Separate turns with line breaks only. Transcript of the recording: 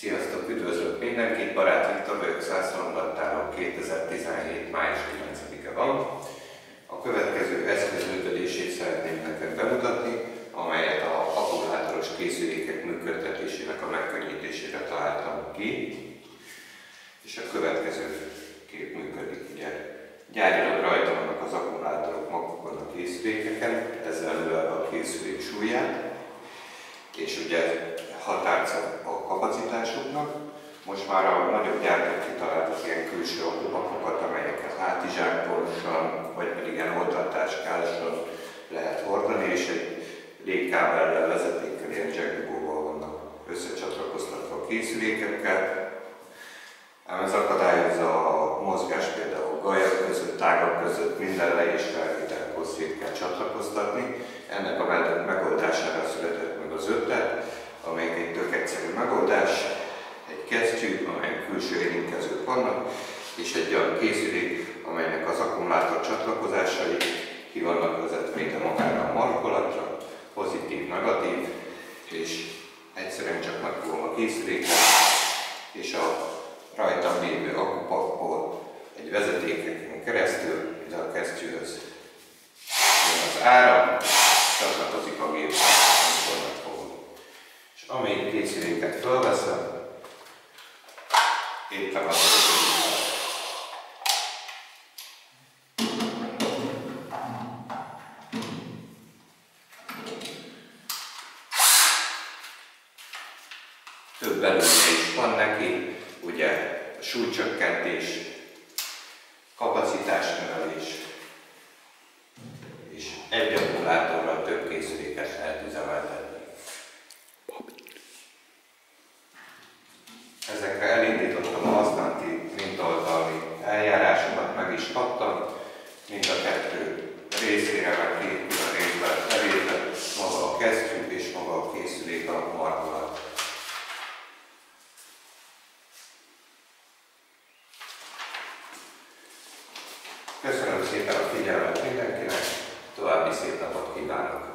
Sziasztok, üdvözlök mindenkit! Barát Viktor vagyok, Szászlombattáron 2017. május 9-e van. A következő eszköz működését szeretném nektek bemutatni, amelyet a akkumulátoros készülékek működtetésének a megkönnyítésére találtam ki. És a következő kép működik. Ugye, gyárilag rajta vannak az akkumulátorok magukon a készülékeken, ezzel növelve a készülék súlyát, és ugye határca a kapacitásuknak. Most már a nagyobb gyártók kitaláltak ilyen külső autopakokat, amelyeket hátizsákporosan, vagy pedig ilyen oldaltáskásan lehet hordani, és egy légkábellel, vezetékkel, ilyen jackdugóval vannak összecsatlakoztatva a készülékekkel. Ám ez akadályozza a mozgás például gajak között, tágak között, minden le- és felvételhoz szét kell csatlakoztatni. Ennek a megoldására született meg az ötlet, amelyik egy tök egyszerű megoldás, egy kesztyű, amelyen külső érintkezők vannak, és egy olyan készülék, amelynek az akkumulátor csatlakozásai ki vannak vezetve ide magára a markolatra, pozitív, negatív, és egyszerűen csak megfogom a készüléket, és a rajtam lévő akkupakból egy vezetéken keresztül ide a kesztyűhöz jön az áram, csatlakozik a gép, amikor megfogom. És amelyik készüléket felveszem, éppen az több előnye is van neki, ugye a súlycsökkentés, kapacitásnövelés, és egy akkumulátorral több készüléket lehet üzemeltetni. Ezekre elindítottam a használati mintaoldali eljárásomat, meg is kaptam, mind a kettő részére, meg két külön részben elérve maga a kesztyű és maga a készülék a markolat. Köszönöm szépen a figyelmet mindenkinek, további szép napot kívánok!